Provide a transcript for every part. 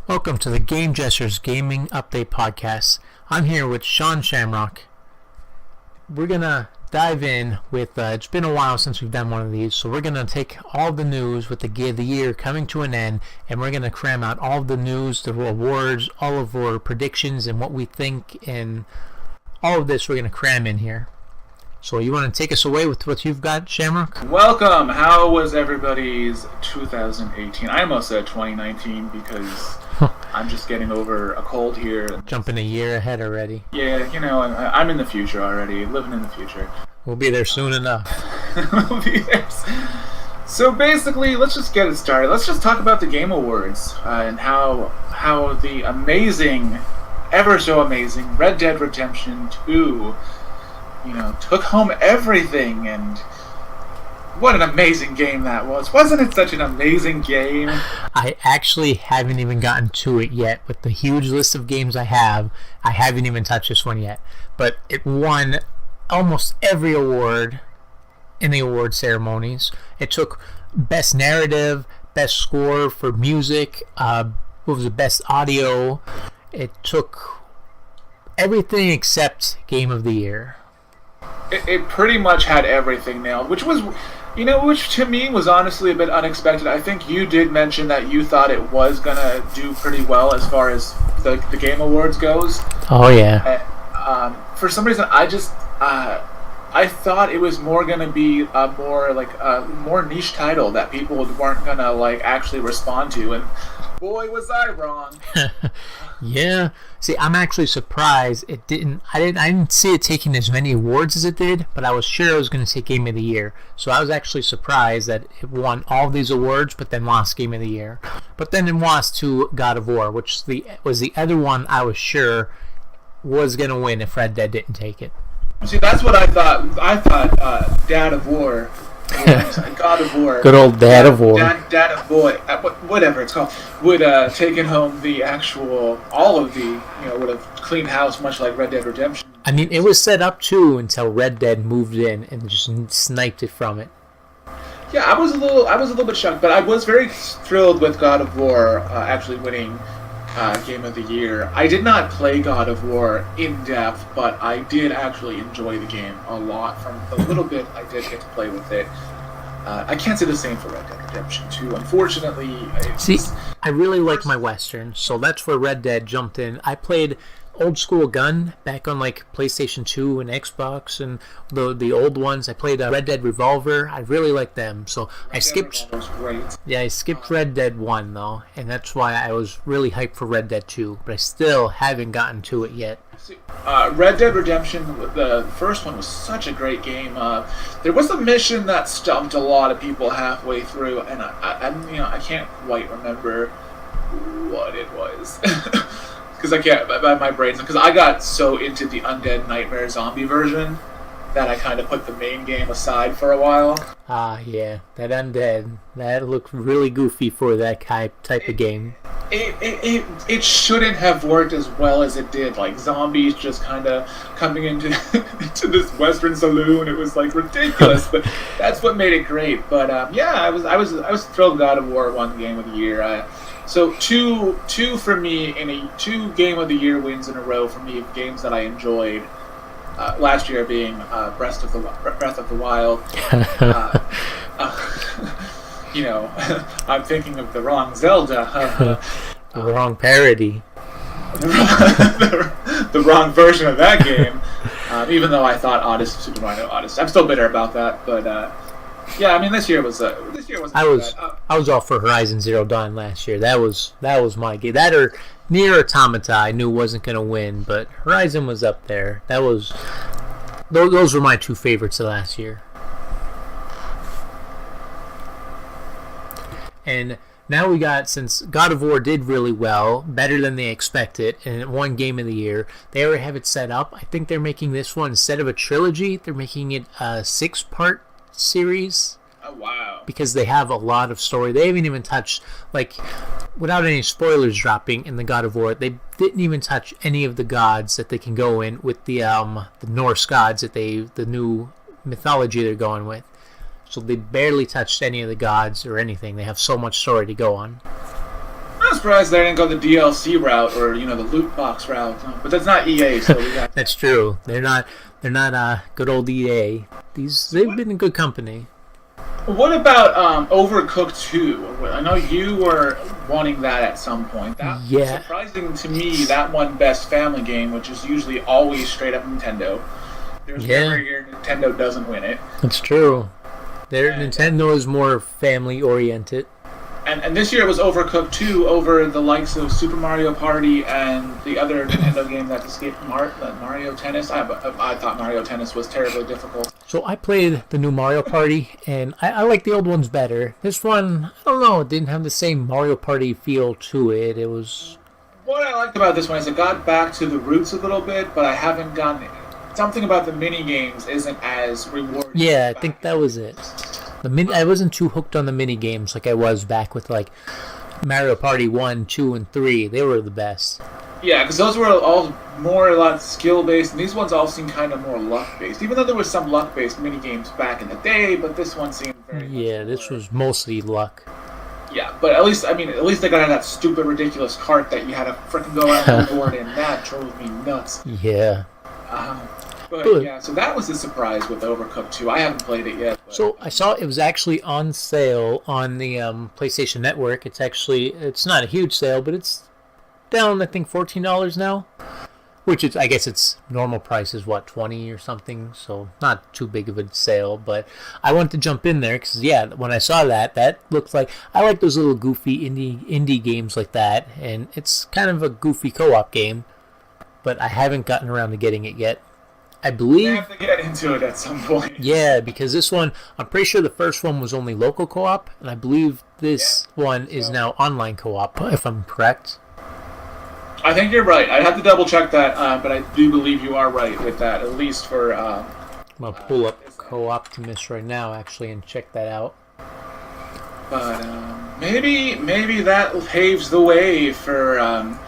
Welcome to the Jesters Gaming Update Podcast. I'm here with Shawn Shamrock. We're going to dive in with, it's been a while since we've done one of these, so we're going to take all the news with the year coming to an end, and we're going to cram out all the news, the awards, all of our predictions, and what we think, and all of this we're going to cram in here. So you want to take us away with what you've got, Shamrock? Welcome! How was everybody's 2018? I almost said 2019 because I'm just getting over a cold here. Jumping a year ahead already. Yeah, I'm in the future already, living in the future. We'll be there soon enough. We'll be there. So basically, let's just get it started. Let's just talk about the Game Awards and how the amazing, ever so amazing Red Dead Redemption 2 took home everything, and what an amazing game that was. Wasn't it such an amazing game? I actually haven't even gotten to it yet. With the huge list of games I haven't even touched this one yet. But it won almost every award in the award ceremonies. It took Best Narrative, Best Score for Music, what was the Best Audio. It took everything except Game of the Year. It pretty much had everything nailed, which to me was honestly a bit unexpected. I think you did mention that you thought it was gonna do pretty well as far as the Game Awards goes. Oh yeah. For some reason, I thought it was more gonna be a more niche title that people weren't gonna actually respond to, and boy was I wrong. Yeah. See, I'm actually surprised I didn't see it taking as many awards as it did, but I was sure it was going to take Game of the Year. So I was actually surprised that it won all these awards, but then lost Game of the Year. But then it lost to God of War, which was the other one I was sure was going to win if Red Dead didn't take it. See, that's what I thought. I thought Dad of War. God of War. Good old Dad of War. Dad of Boy, whatever it's called, would taken home the actual, all of the, would have cleaned house much like Red Dead Redemption. I mean, it was set up too until Red Dead moved in and just sniped it from it. Yeah, I was a little bit shocked, but I was very thrilled with God of War actually winning Game of the Year. I did not play God of War in depth, but I did actually enjoy the game a lot. From the little bit I did get to play with it, I can't say the same for Red Dead Redemption 2. Unfortunately, I really like my Western, so that's where Red Dead jumped in. I played old school gun back on PlayStation 2 and Xbox and the old ones. I played Red Dead Revolver. I really like them, so I skipped. I skipped Red Dead 1 though, and that's why I was really hyped for Red Dead 2. But I still haven't gotten to it yet. Red Dead Redemption, the first one, was such a great game. There was a mission that stumped a lot of people halfway through, and I can't quite remember what it was. Because I can't, my brain's, because I got so into the Undead Nightmare Zombie version that I kind of put the main game aside for a while. Yeah, that Undead, that looked really goofy for that type of game. It shouldn't have worked as well as it did. Zombies just kind of coming into into this Western saloon. It was ridiculous, but that's what made it great. But yeah, I was thrilled God of War won Game of the Year. So two for me, two Game of the Year wins in a row for me of games that I enjoyed. Last year being Breath of the Wild. I'm thinking of the wrong Zelda. The wrong parody. The wrong version of that game. Even though I thought Super Mario Odyssey. I'm still bitter about that, but yeah, I mean this year was bad. I was all for Horizon Zero Dawn last year. That was my game. That or Nier Automata I knew wasn't going to win, but Horizon was up there. Those were my two favorites of last year. And now we got, since God of War did really well, better than they expected, and it won Game of the Year, they already have it set up. I think they're making this one, instead of a trilogy, they're making it a 6-part series. Oh, wow. Because they have a lot of story. They haven't even touched, without any spoilers dropping in the God of War, they didn't even touch any of the gods that they can go in with the Norse gods the new mythology they're going with. So they barely touched any of the gods or anything. They have so much story to go on. of surprised they didn't go the DLC route or the loot box route. But that's not EA, so we got. That's true. They're not good old EA. They've been in good company. What about Overcooked 2? I know you were wanting that at some point. That was surprising to me, that one best family game, which is usually always straight up Nintendo. There's never a year Nintendo doesn't win it. That's true. Nintendo is more family oriented. And this year it was Overcooked 2 over the likes of Super Mario Party and the other Nintendo game that escaped Mario Tennis. I thought Mario Tennis was terribly difficult. So I played the new Mario Party, and I like the old ones better. This one, I don't know, it didn't have the same Mario Party feel to it. It was... What I liked about this one is it got back to the roots a little bit, but I haven't gotten... Something about the mini-games isn't as rewarding. Yeah, I think that was it. I wasn't too hooked on the mini games like I was back with like Mario Party 1, 2, and 3. They were the best. Yeah, because those were all more or less skill-based, and these ones all seem kind of more luck-based. Even though there was some luck-based mini games back in the day, but this one seemed very much this was mostly luck. Yeah, but at least they got that stupid, ridiculous cart that you had to frickin' go out on the board, and that drove me nuts. Yeah. But so that was a surprise with Overcooked 2. I haven't played it yet. So I saw it was actually on sale on the PlayStation Network. It's not a huge sale, but it's down, I think, $14 now. Which is, I guess its normal price is, what, 20 or something? So not too big of a sale. But I wanted to jump in there because, when I saw that looked like... I like those little goofy indie games like that. And it's kind of a goofy co-op game. But I haven't gotten around to getting it yet. I believe... You have to get into it at some point. Yeah, because this one... I'm pretty sure the first one was only local co-op. And I believe this one is now online co-op, if I'm correct. I think you're right. I'd have to double check that, but I do believe you are right with that, at least for... I'm going to pull up Co-Optimus right now, actually, and check that out. But maybe that paves the way for an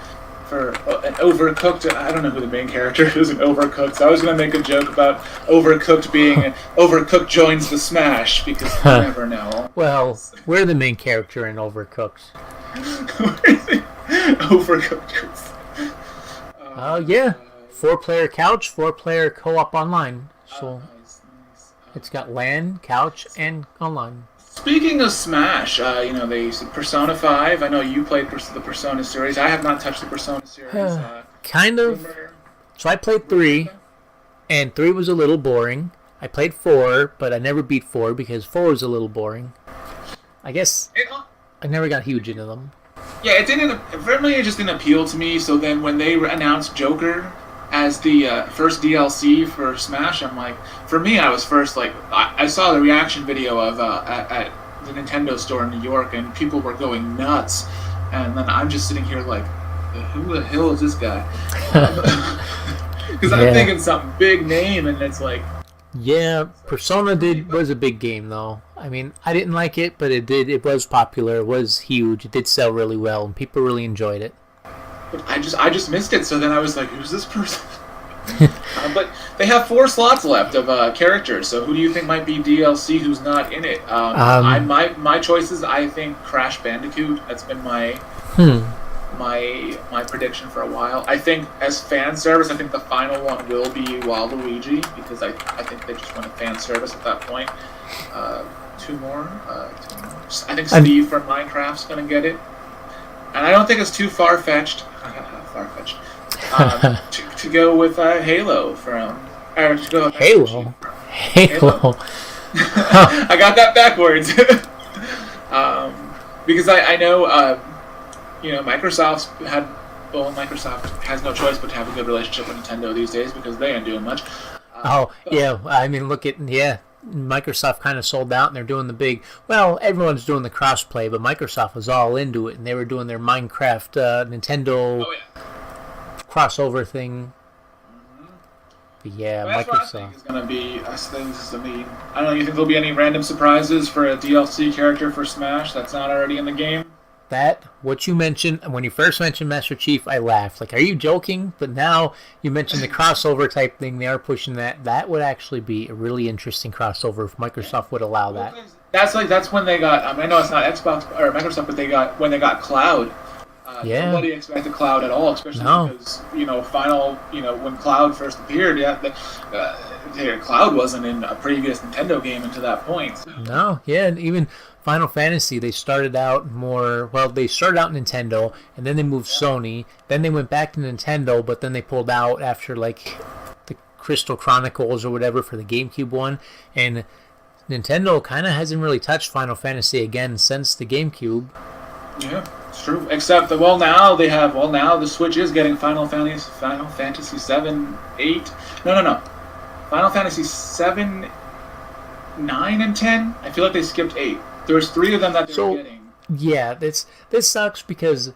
Overcooked... I don't know who the main character is in Overcooked, so I was going to make a joke about Overcooked being Overcooked joins the Smash, because you never know. Well, we're the main character in Overcooked. Overcooked. Oh, yeah. 4-player couch, 4-player co-op online. So it's got LAN, couch, and online. Speaking of Smash, they Persona 5. I know you played the Persona series. I have not touched the Persona series. Kind of. So I played 3, and 3 was a little boring. I played 4, but I never beat 4 because 4 was a little boring. I guess I never got huge into them. Yeah, it just didn't appeal to me. So then when they announced Joker as the first DLC for Smash, I'm like, for me, I was first like, I saw the reaction video of at the Nintendo store in New York, and people were going nuts, and then I'm just sitting here like, who the hell is this guy? Because I'm thinking something big name, and it's like. Yeah, Persona was a big game though. I mean, I didn't like it, but it was popular, it was huge, it did sell really well, and people really enjoyed it. But I just missed it, so then I was like, who's this person? But they have 4 slots left of characters, so who do you think might be DLC who's not in it? My choices, I think Crash Bandicoot. That's been my prediction for a while. I think as fan service, I think the final one will be Waluigi, because I think they just want a fan service at that point. 2 more. I think Steve from Minecraft's going to get it. And I don't think it's too far-fetched. To go with Halo from... Halo? I got that backwards. Because I know... Microsoft has no choice but to have a good relationship with Nintendo these days because they ain't doing much. I mean, Microsoft kind of sold out, and they're doing the big... Well, everyone's doing the cross-play, but Microsoft was all into it, and they were doing their Minecraft Nintendo crossover thing. But that's Microsoft... what I think is going to be things. I mean, I don't know, you think there'll be any random surprises for a DLC character for Smash that's not already in the game? What you mentioned, when you first mentioned Master Chief, I laughed. Like, are you joking? But now you mentioned the crossover type thing. They are pushing that. That would actually be a really interesting crossover if Microsoft would allow that. That's when they got. I know it's not Xbox or Microsoft, but when they got Cloud Yeah. Nobody expected Cloud at all, especially because Final, when Cloud first appeared, Cloud wasn't in a previous Nintendo game until that point. So. No, yeah, and even Final Fantasy, they started out they started out Nintendo, and then they moved Sony, then they went back to Nintendo, but then they pulled out after like the Crystal Chronicles or whatever for the GameCube one, and Nintendo kind of hasn't really touched Final Fantasy again since the GameCube. Yeah, it's true. Except that now the Switch is getting Final Fantasy 7, 8. No. Final Fantasy 7, 9, and 10. I feel like they skipped 8. There's 3 of them that they were getting. Yeah, this sucks because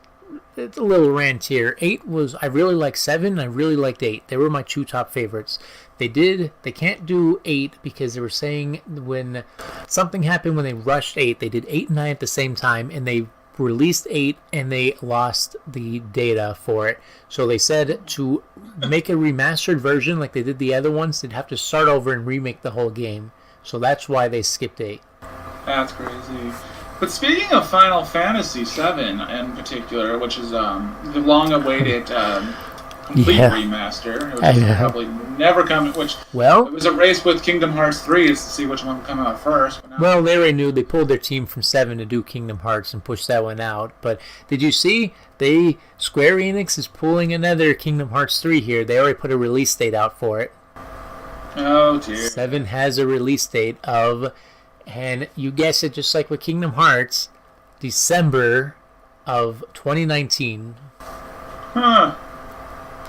it's a little rant here. 8 was, I really liked 7, I really liked 8. They were my 2 top favorites. They can't do 8 because they were saying when something happened when they rushed 8, they did 8 and 9 at the same time, and they released 8 and they lost the data for it. So they said to make a remastered version like they did the other ones, they'd have to start over and remake the whole game. So that's why they skipped 8. That's crazy. But speaking of Final Fantasy 7 in particular, which is the long-awaited complete remaster, which is probably never coming. It was a race with Kingdom Hearts 3 to see which one would come out first. Well, they already knew. They pulled their team from 7 to do Kingdom Hearts and pushed that one out. But did you see? Square Enix is pulling another Kingdom Hearts 3 here. They already put a release date out for it. Oh dear. 7 has a release date of, and you guess it, just like with Kingdom Hearts, December of 2019. Huh.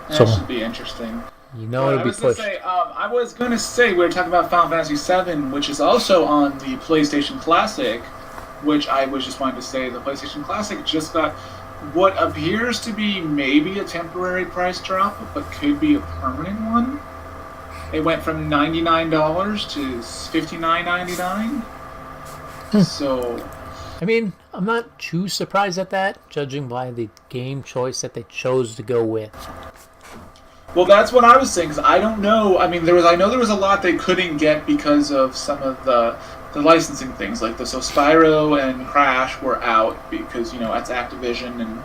That should be interesting. It'll be pushed. I was going to say, we were talking about Final Fantasy 7, which is also on the PlayStation Classic, which I was just wanting to say, the PlayStation Classic just got what appears to be maybe a temporary price drop, but could be a permanent one. It went from $99 to $59.99. So, I mean, I'm not too surprised at that, judging by the game choice that they chose to go with. Well, that's what I was saying, because I don't know. I mean, I know there was a lot they couldn't get because of some of the licensing things, like so Spyro and Crash were out because that's Activision, and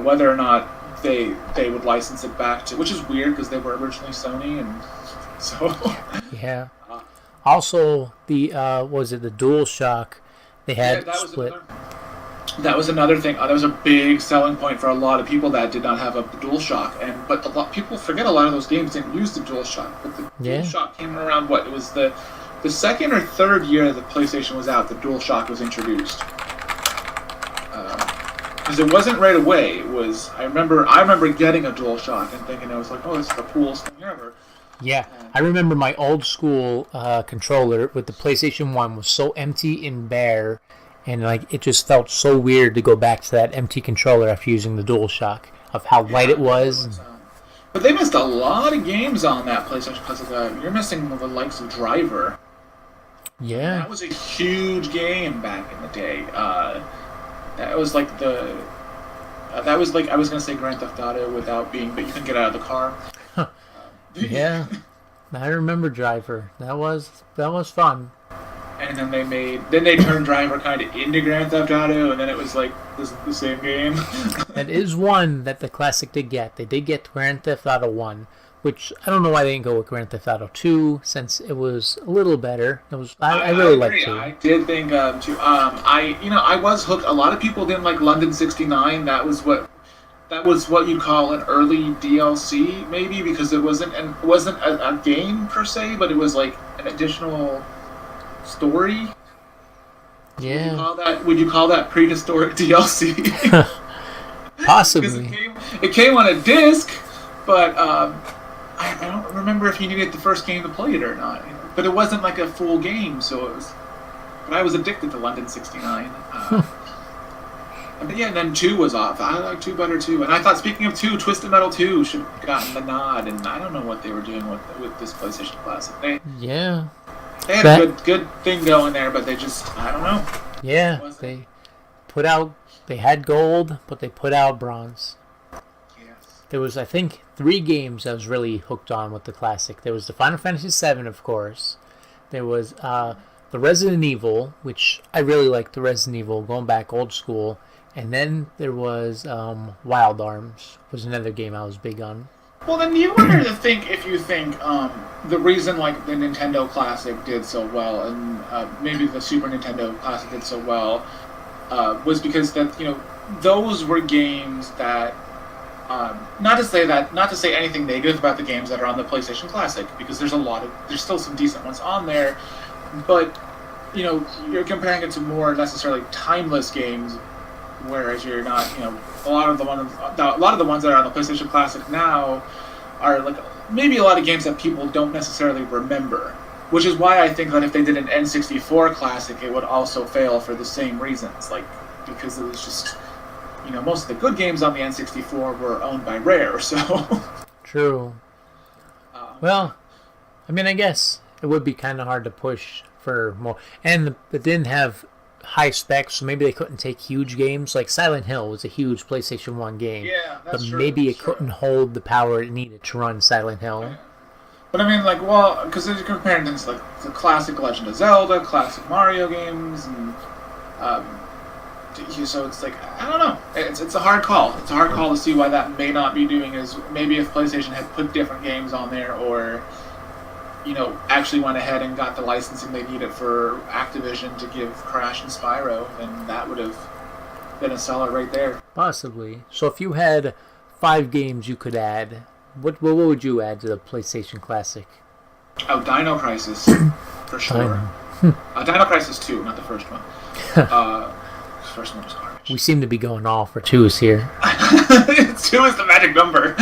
whether or not they would license it back to, which is weird because they were originally Sony, and so yeah. Also, the the DualShock, they had split. That was another thing. That was a big selling point for a lot of people that did not have a DualShock, but a lot people forget a lot of those games didn't use the DualShock. But the DualShock came around. It was the second or third year the PlayStation was out. The DualShock was introduced. Because it wasn't right away. It was. I remember getting a DualShock and thinking I was like, oh, this is the coolest thing ever. Yeah, I remember my old school controller with the PlayStation 1 was so empty and bare. And it just felt so weird to go back to that empty controller after using the DualShock, of how light it was. But they missed a lot of games on that PlayStation Classic. You're missing the likes of Driver. Yeah. That was a huge game back in the day. That was like I was going to say Grand Theft Auto but you can get out of the car. Yeah. I remember Driver. That was fun. And then they turned Driver kind of into Grand Theft Auto, and then it was like the same game. That is one that the Classic did get. They did get Grand Theft Auto 1, which I don't know why they didn't go with Grand Theft Auto 2, since it was a little better. I really liked 2. I did think 2. I was hooked. A lot of people didn't like London 69. That was what you'd call an early DLC, maybe, because it wasn't a game per se, but it was like an additional story. Yeah. Would you call that prehistoric DLC? Possibly. It came on a disc, but I don't remember if you needed the first game to play it or not. But it wasn't like a full game, so it was. But I was addicted to London 69. But yeah, and then 2 was off. I like 2 better too. And I thought, speaking of 2, Twisted Metal 2 should have gotten the nod. And I don't know what they were doing with this PlayStation Classic. They had a good thing going there, but they just, I don't know. Yeah, they had gold, but they put out bronze. Yes. There was, I think, 3 games I was really hooked on with the Classic. There was the Final Fantasy 7, of course. There was the Resident Evil, which I really liked the Resident Evil, going back old school. And then there was Wild Arms was another game I was big on. Well, then you wonder to think if you think the reason like the Nintendo Classic did so well and maybe the Super Nintendo Classic did so well was because that those were games that not to say anything negative about the games that are on the PlayStation Classic because there's still some decent ones on there, but you're comparing it to more necessarily timeless games, whereas you're not a lot of the ones that are on the PlayStation Classic now are like maybe a lot of games that people don't necessarily remember, which is why I think that if they did an N64 Classic, it would also fail for the same reasons, like because it was just most of the good games on the N64 were owned by Rare, so True. Well, I mean, I guess it would be kind of hard to push for more, and it didn't have high specs, so maybe they couldn't take huge games. Like Silent Hill was a huge PlayStation 1 game, yeah, that's but true, maybe it that's true. couldn't hold the power it needed to run Silent Hill. But I mean, like, well, because you're comparing things like the classic Legend of Zelda, classic Mario games, and so it's like I don't know. It's a hard call. It's a hard call to see why that may not be doing as maybe if PlayStation had put different games on there, or actually went ahead and got the licensing they needed for Activision to give Crash and Spyro, then that would have been a seller right there. Possibly. So if you had 5 games you could add, what would you add to the PlayStation Classic? Oh, Dino Crisis, for sure. Dino Crisis 2, not the first one. First one was garbage. We seem to be going all for 2s here. 2 is the magic number.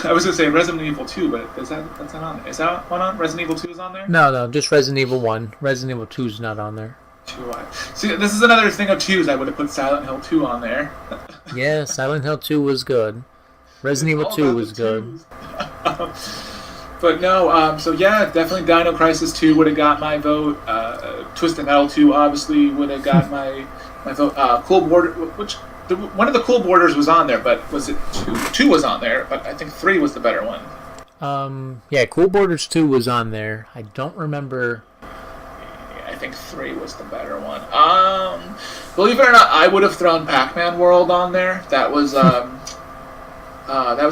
I was going to say Resident Evil 2, but that's not on there. Is that one on? Resident Evil 2 is on there? No, just Resident Evil 1. Resident Evil 2 is not on there. 2. See, this is another thing of 2s. I would have put Silent Hill 2 on there. Yeah, Silent Hill 2 was good. Resident Evil 2 was good. But no, so yeah, definitely Dino Crisis 2 would have got my vote. Twisted Metal 2 obviously would have got my vote. Cool Border, one of the Cool Borders was on there, but was it 2? 2 was on there, but I think 3 was the better one. Yeah, Cool Borders 2 was on there. I don't remember. I think 3 was the better one. Believe it or not, I would have thrown Pac-Man World on there. That was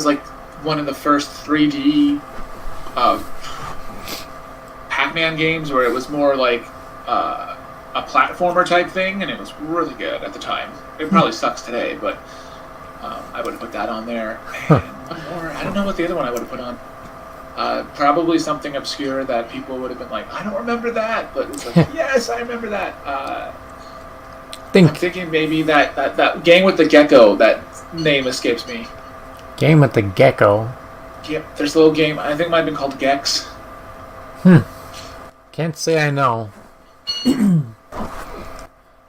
like one of the first 3D Pac-Man games where it was more like a platformer type thing, and it was really good at the time. It probably sucks today, but I would have put that on there. And one more, I don't know what the other one I would have put on. Probably something obscure that people would have been like, I don't remember that, but it's like, yes, I remember that. I'm thinking maybe that Game with the Gecko, that name escapes me. Game with the Gecko? Yep, there's a little game, I think it might have been called Gex. Can't say I know.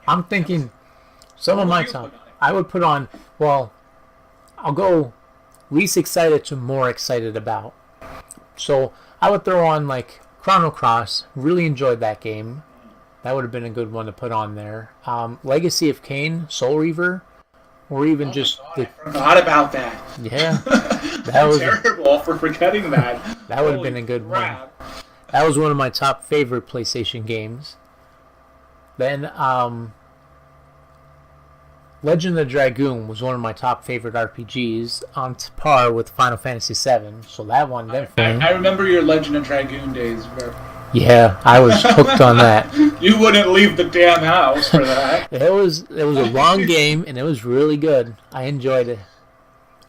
I'm thinking some of my top. I would put on, well, I'll go least excited to more excited about. So I would throw on like Chrono Cross. Really enjoyed that game. That would have been a good one to put on there. Legacy of Kain, Soul Reaver, or even just I forgot about that. Yeah, that was terrible for forgetting that. That would have been a good one. That was one of my top favorite PlayStation games. Then Legend of the Dragoon was one of my top favorite RPGs, on par with Final Fantasy VII. So that one definitely. I remember your Legend of Dragoon days. Yeah, I was hooked on that. You wouldn't leave the damn house for that. It was a long game, and it was really good. I enjoyed it.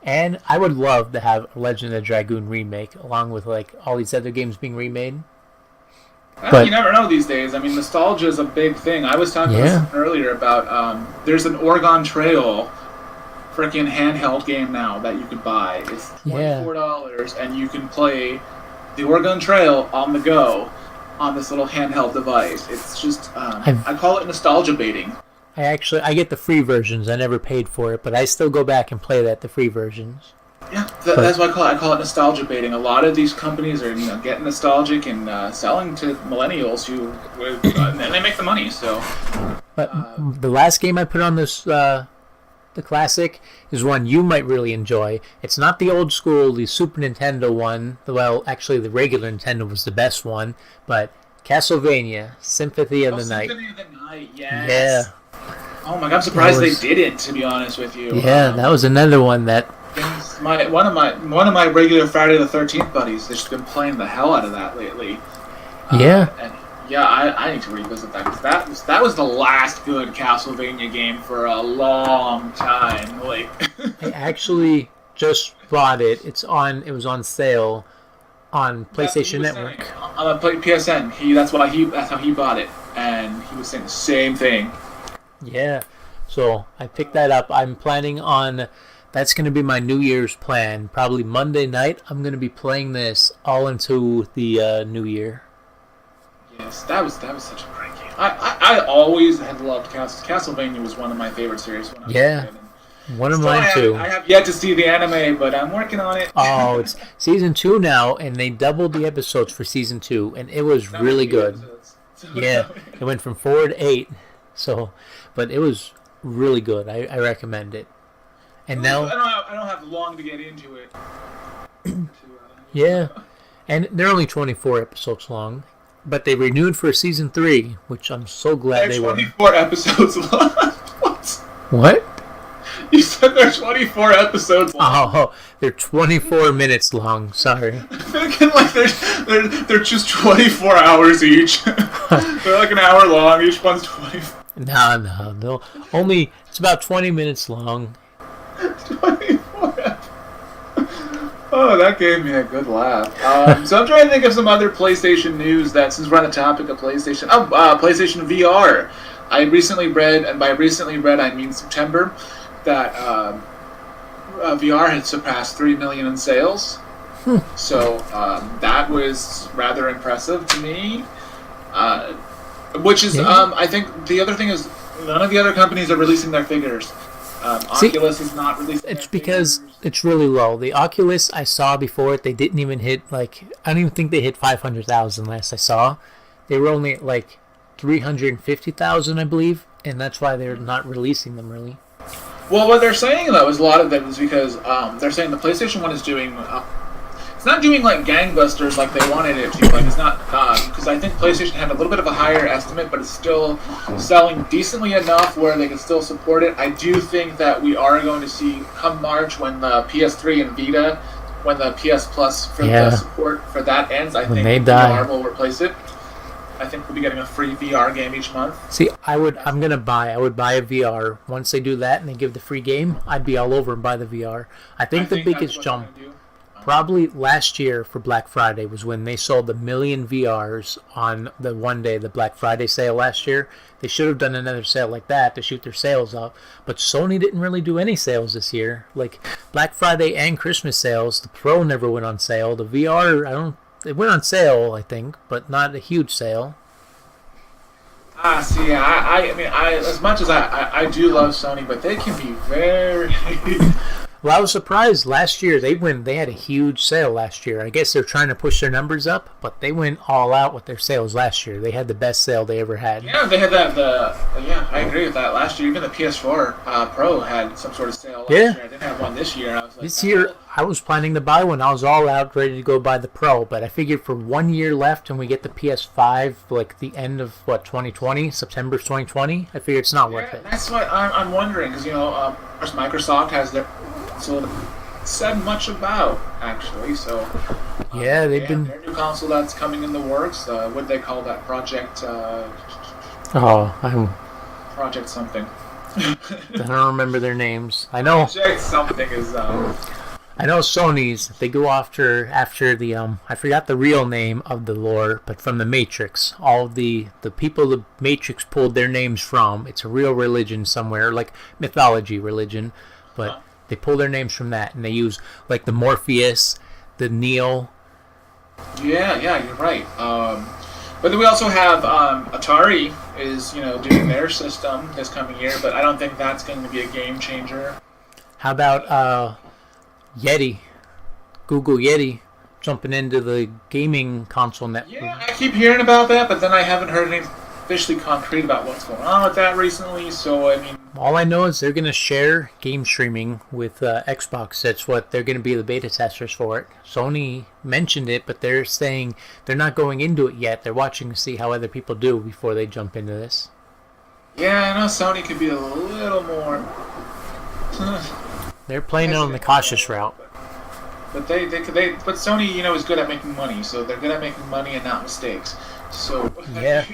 And I would love to have a Legend of the Dragoon remake, along with like all these other games being remade. Well, you never know these days. I mean, nostalgia is a big thing. I was talking earlier about there's an Oregon Trail freaking handheld game now that you can buy. It's $24, and you can play the Oregon Trail on the go on this little handheld device. It's just I call it nostalgia baiting. I get the free versions. I never paid for it, but I still go back and play the free versions. Yeah, that's what I call it nostalgia baiting. A lot of these companies are getting nostalgic and selling to millennials and they make the money. So, but the last game I put on this the classic is one you might really enjoy. It's not the old school, the Super Nintendo one. Well, actually, the regular Nintendo was the best one, but Castlevania: Symphony of the Night. Symphony of the Night, yes. Yeah. Oh my god, I'm surprised they didn't. To be honest with you. Yeah, that was another one that. One of my regular Friday the 13th buddies. They've just been playing the hell out of that lately. Yeah. And yeah, I need to revisit that because that was the last good Castlevania game for a long time. Like. I actually just bought it. It was on sale on PlayStation Network. On PSN. That's how he bought it, and he was saying the same thing. Yeah. So I picked that up. I'm planning on. That's going to be my New Year's plan. Probably Monday night, I'm going to be playing this all into the New Year. Yes, that was such a great game. I always had loved Castlevania. Was one of my favorite series when I was a kid. One of mine too. I have yet to see the anime, but I'm working on it. Oh, it's season 2 now, and they doubled the episodes for season 2, and it was really good. Yeah, it went from 4 to 8. So, but it was really good. I recommend it. And now I don't have long to get into it. Yeah, and they're only 24 episodes long, but they renewed for season 3, which I'm so glad they were. 24 episodes long. What? You said they're 24 episodes long. Oh, they're 24 minutes long. Sorry. I'm thinking like they're just 24 hours each. They're like an hour long. Each one's 24. No. It's about 20 minutes long. 24. Oh, that gave me a good laugh. So I'm trying to think of some other PlayStation news that, since we're on the topic of PlayStation. PlayStation VR. I recently read, and by recently read I mean September, that VR had surpassed 3 million in sales. So that was rather impressive to me. Which is, I think the other thing is, none of the other companies are releasing their figures. Oculus is not releasing. It's because it's really low. The Oculus I saw before it, they didn't even hit I don't even think they hit 500,000 last I saw. They were only at 350,000, I believe, and that's why they're not releasing them really. Well, what they're saying though is a lot of them is because they're saying the PlayStation 1 is doing. It's not doing like gangbusters like they wanted it to. Like it's not because I think PlayStation had a little bit of a higher estimate, but it's still selling decently enough where they can still support it. I do think that we are going to see come March when the PS3 and Vita, when the PS Plus for the support for that ends. I think VR will replace it. I think we'll be getting a free VR game each month. See, I would buy a VR. Once they do that and they give the free game, I'd be all over and buy the VR. I think the biggest jump. Probably last year for Black Friday was when they sold 1 million VRs on the one day, the Black Friday sale last year. They should have done another sale like that to shoot their sales up. But Sony didn't really do any sales this year. Like Black Friday and Christmas sales, the Pro never went on sale. The VR, it went on sale, I think, but not a huge sale. See, I mean, as much as I do love Sony, but they can be very... Well, I was surprised last year. They had a huge sale last year. I guess they're trying to push their numbers up, but they went all out with their sales last year. They had the best sale they ever had. Yeah, they had that. I agree with that. Last year, even the PS4 Pro had some sort of sale last year. I didn't have one this year. This year, I was planning to buy one. I was all out, ready to go buy the Pro, but I figured for 1 year left and we get the PS5, like the end of, 2020, September 2020, I figured it's not worth it. That's what I'm wondering, because, Microsoft has their... So said much about actually. So they've been their new console that's coming in the works. What they call that project? Project something. I don't remember their names. I know Project something is. I know Sony's. They go after the I forgot the real name of the lore, but from the Matrix. All the people the Matrix pulled their names from. It's a real religion somewhere, like mythology religion, but. They pull their names from that, and they use like the Morpheus, the Neo. Yeah, you're right. But then we also have Atari is doing their system this coming year, but I don't think that's going to be a game changer. How about Yeti, Google Yeti, jumping into the gaming console network? Yeah, I keep hearing about that, but then I haven't heard anything officially concrete about what's going on with that recently. So I mean. All I know is they're going to share game streaming with Xbox. That's what they're going to be the beta testers for it. Sony mentioned it, but they're saying they're not going into it yet. They're watching to see how other people do before they jump into this. Yeah, I know Sony could be a little more They're playing it on the hesitant on cautious that, route. but Sony, is good at making money. So they're good at making money and not mistakes. So Yeah.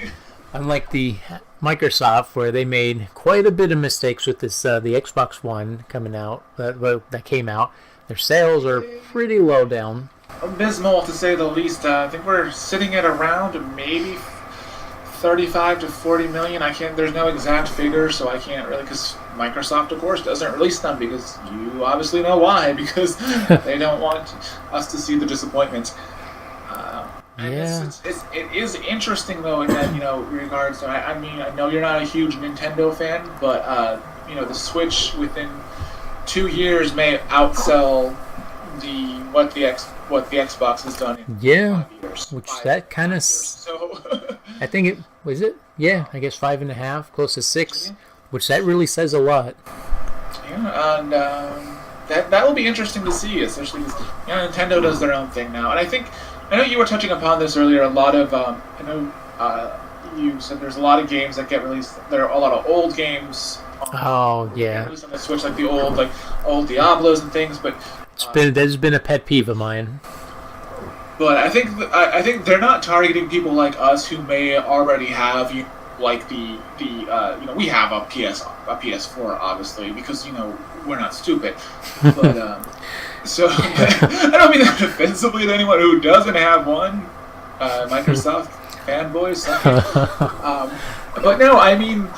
Unlike the Microsoft, where they made quite a bit of mistakes with this, the Xbox One coming out, that came out, their sales are pretty low down. abysmal to say the least. I think we're sitting at around maybe 35 to 40 million. I can't. There's no exact figure, so I can't really. Because Microsoft, of course, doesn't release them because you obviously know why. Because they don't want us to see the disappointment. And Yeah. it is interesting though in that regards to. I mean, I know you're not a huge Nintendo fan, but the Switch within 2 years may outsell what the Xbox has done in Yeah. 5 years. Which Five, that kind of, 5 years. So I think it was it. Yeah, I guess 5.5, close to 6, which that really says a lot. yeah, and that will be interesting to see, especially because Nintendo does their own thing now, and I know you were touching upon this earlier. A lot of I know you said there's a lot of games that get released. There are a lot of old games. Oh yeah, Released on the Switch, like the old Diablos and things, but. that's been a pet peeve of mine. But I think they're not targeting people like us who may already have like we have a PS4 obviously because we're not stupid, but so I don't mean that offensively to anyone who doesn't have one, Microsoft fanboys. But no, I mean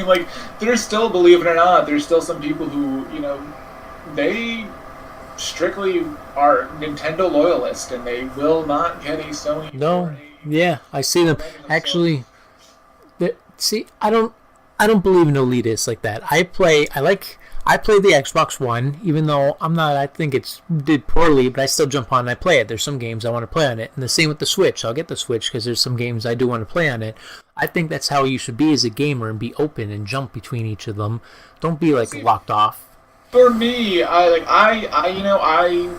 like there's still, believe it or not, there's still some people who they strictly are Nintendo loyalists, and they will not get a Sony. No, yeah, I see them. Actually, see, I don't believe in elitists like that. I play the Xbox One, even though I think it's did poorly, but I still jump on and I play it. There's some games I want to play on it, and the same with the Switch. I'll get the Switch because there's some games I do want to play on it. I think that's how you should be as a gamer and be open and jump between each of them. Don't be locked off. For me, I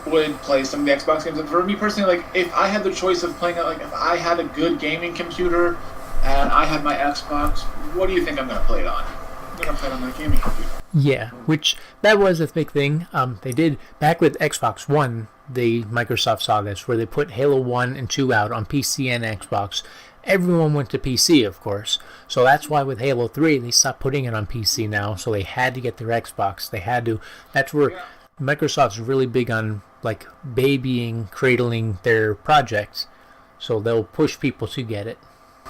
would play some of the Xbox games. But for me personally, if I had the choice of playing it, if I had a good gaming computer and I had my Xbox, what do you think I'm going to play it on? I'm going to play it on my gaming computer. Yeah, which that was a big thing. They did back with Xbox One. Microsoft saw this where they put Halo 1 and 2 out on PC and Xbox. Everyone went to PC, of course. So that's why with Halo 3, they stopped putting it on PC now. So they had to get their Xbox. They had to. That's where Microsoft's really big on babying, cradling their projects. So they'll push people to get it.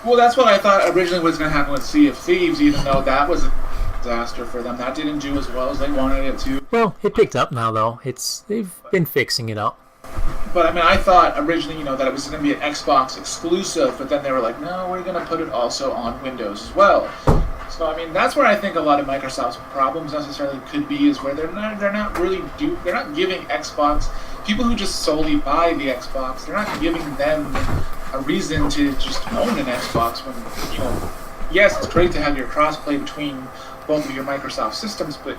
Well, that's what I thought originally was going to happen with Sea of Thieves, even though that was a disaster for them. That didn't do as well as they wanted it to. Well, it picked up now, though. They've been fixing it up. But I mean, I thought originally, that it was going to be an Xbox exclusive, but then they were like, no, we're going to put it also on Windows as well. So I mean, that's where I think a lot of Microsoft's problems necessarily could be, is where they're not giving Xbox people who just solely buy the Xbox. They're not giving them a reason to just own an Xbox when yes, it's great to have your crossplay between both of your Microsoft systems, but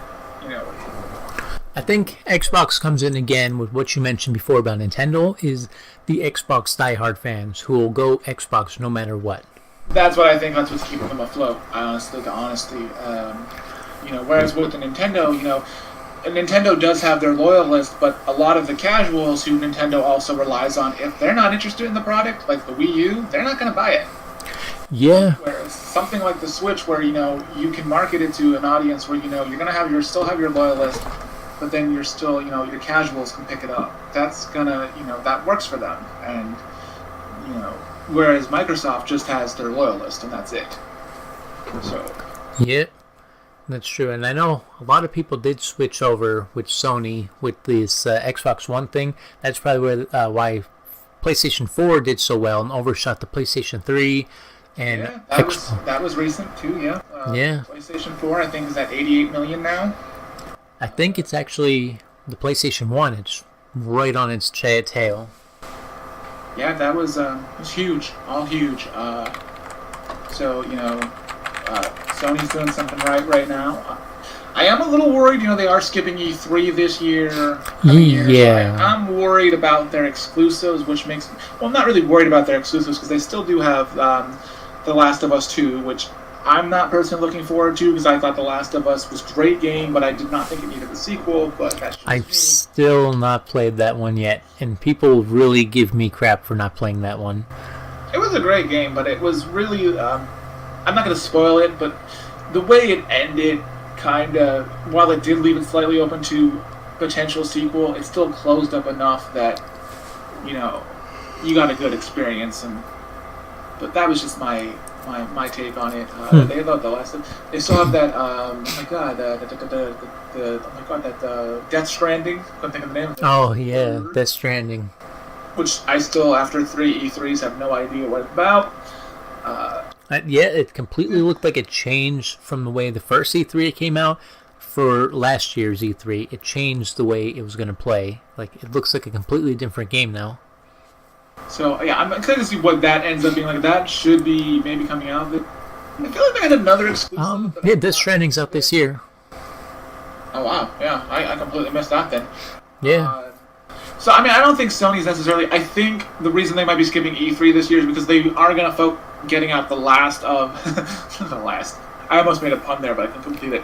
I think Xbox comes in again with what you mentioned before about Nintendo is the Xbox diehard fans who will go Xbox no matter what. That's what I think. That's what's keeping them afloat. Honestly. Whereas with the Nintendo, Nintendo does have their loyalists, but a lot of the casuals who Nintendo also relies on, if they're not interested in the product, like the Wii U, they're not going to buy it. Yeah. Whereas something like the Switch, where you can market it to an audience where you're going to still have your loyalist, but then you're still your casuals can pick it up. That's gonna that works for them, and whereas Microsoft just has their loyalist and that's it. So. Yeah, that's true, and I know a lot of people did switch over with Sony with this Xbox One thing. That's probably why PlayStation 4 did so well and overshot the PlayStation 3. And yeah, that was recent too. Yeah. Yeah. PlayStation 4, I think, is at 88 million now. I think it's actually the PlayStation 1. It's right on its tail. Yeah, that was huge, all huge. So Sony's doing something right now. I am a little worried. They are skipping E3 this year. Yeah. So I'm worried about their exclusives, which makes. Well, I'm not really worried about their exclusives because they still do have The Last of Us 2, which I'm not personally looking forward to because I thought The Last of Us was a great game, but I did not think it needed a sequel. But that's just I've me. still not played that one yet, and people really give me crap for not playing that one. It was a great game, but it was really. I'm not going to spoil it, but the way it ended, kind of, while it did leave it slightly open to potential sequel, it still closed up enough that, you know, you got a good experience. But that was just my take on it. They thought they still have that. Oh my god, that Death Stranding. Couldn't think of the name of it. Oh yeah, Death Stranding. Which I still, after 3 E3s, have no idea what it's about. Yeah, it completely looked like it changed from the way the first E3 came out. For last year's E3, it changed the way it was going to play. Like, it looks like a completely different game now. So, yeah, I'm excited to see what that ends up being like. That should be maybe coming out. I feel like they had another exclusive. Yeah, Death Stranding's out this year. Oh, wow. Yeah, I completely missed that then. Yeah. So, I mean, I don't think Sony's necessarily... I think the reason they might be skipping E3 this year is because they are going to getting out the last of... the last... I almost made a pun there, but I couldn't complete it.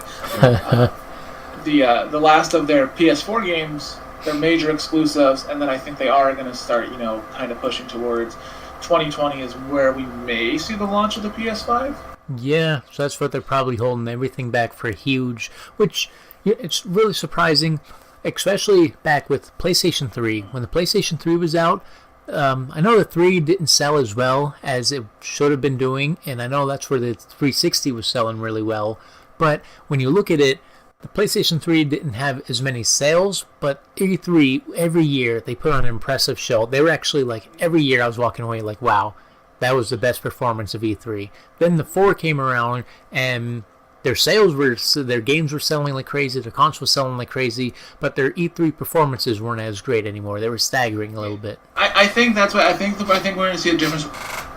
The last of their PS4 games, their major exclusives, and then I think they are going to start, kind of pushing towards 2020 is where we may see the launch of the PS5. Yeah, so that's what they're probably holding everything back for huge, which it's really surprising, especially back with PlayStation 3. When the PlayStation 3 was out, I know the 3 didn't sell as well as it should have been doing, and I know that's where the 360 was selling really well. But when you look at it, the PlayStation 3 didn't have as many sales, but E3, every year, they put on an impressive show. They were actually, like, every year I was walking away like, wow, that was the best performance of E3. Then the 4 came around, and their games were selling like crazy, their console was selling like crazy, but their E3 performances weren't as great anymore. They were staggering a little bit. I think that's what I think we're going to see a difference with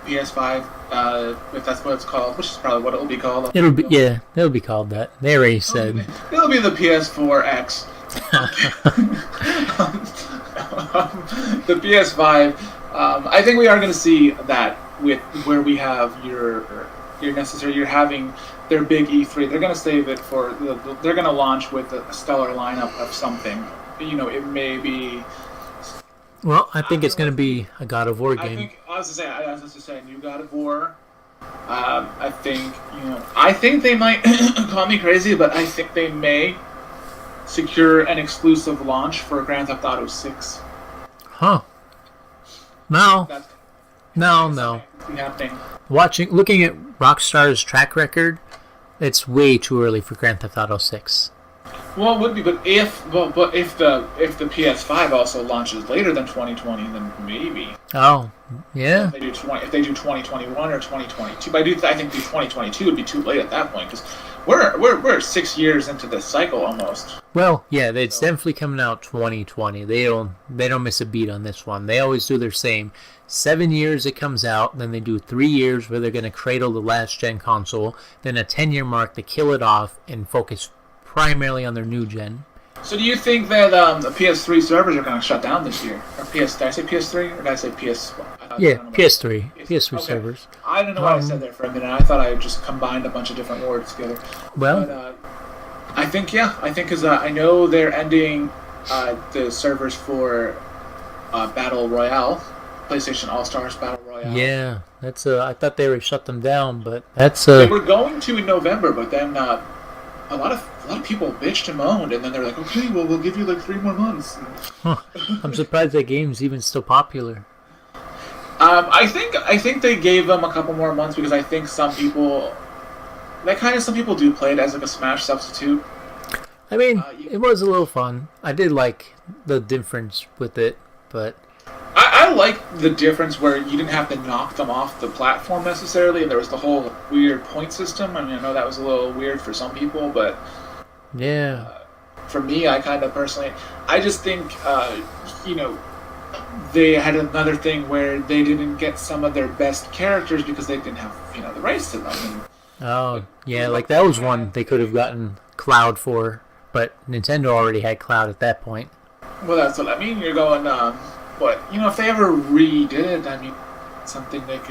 PS5, if that's what it's called, which is probably what it'll be called. It'll be called that. They already said. It'll be the PS4X. The PS5. I think we are going to see that with where we have you're having their big E3. They're going to save it for they're going to launch with a stellar lineup of something. It may be. Well, I think it's going to be a God of War game. I was just saying, new God of War. I think they might call me crazy, but I think they may secure an exclusive launch for Grand Theft Auto 6. Huh. No. No. Looking at Rockstar's track record, it's way too early for Grand Theft Auto 6. Well, it would be, but if the PS5 also launches later than 2020, then maybe. Oh, yeah. If they do 2021 or 2022, but I think 2022 would be too late at that point because we're 6 years into this cycle almost. Well, yeah, it's definitely coming out 2020. They don't miss a beat on this one. They always do their same. 7 years it comes out, then they do 3 years where they're going to cradle the last gen console, then a 10-year mark to kill it off and focus primarily on their new gen. So do you think that the PS3 servers are going to shut down this year? Or did I say PS3 or did I say PS? Yeah, PS3. PS3 okay. Servers. I don't know what I said there for a minute. I thought I just combined a bunch of different words together. Well, but, I think because I know they're ending the servers for Battle Royale, PlayStation All Stars Battle Royale. Yeah, that's I thought they were shut them down, but that's They were going to in November, but then a lot of people bitched and moaned, and then they're like, okay, well, we'll give you like 3 more months. Huh. I'm surprised that game's even still popular. I think they gave them a couple more months because I think some people do play it as like a Smash substitute. I mean, it was a little fun. I did like the difference with it, but I like the difference where you didn't have to knock them off the platform necessarily, and there was the whole weird point system. I mean, I know that was a little weird for some people, but yeah, for me, I kind of personally, I just think, they had another thing where they didn't get some of their best characters because they didn't have, the rights to them. Like that was one they could have gotten Cloud for, but Nintendo already had Cloud at that point. Well, that's what I mean. You're going, if they ever redid it, I mean, something but,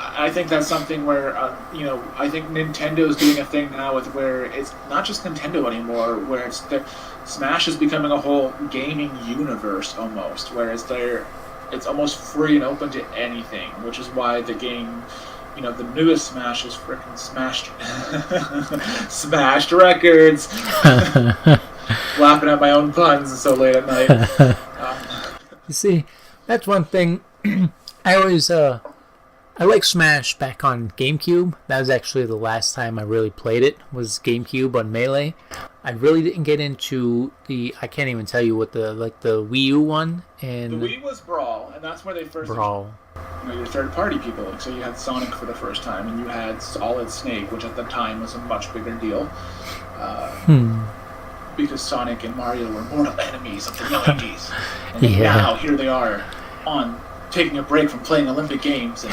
I think that's something where, I think Nintendo's doing a thing now with where it's not just Nintendo anymore, where Smash is becoming a whole gaming universe almost, whereas it's almost free and open to anything, which is why the game, the newest Smash is freaking smashed, smashed records. Laughing at my own puns so late at night. You see, that's one thing. I always I like Smash back on GameCube. That was actually the last time I really played it, was GameCube on Melee. I really didn't get into I can't even tell you what the Wii U one. And the Wii was Brawl, and that's where they first... Brawl. Your third-party people. Like, so you had Sonic for the first time, and you had Solid Snake, which at the time was a much bigger deal. Because Sonic and Mario were mortal enemies of the 90s. And now, here they are, taking a break from playing Olympic Games.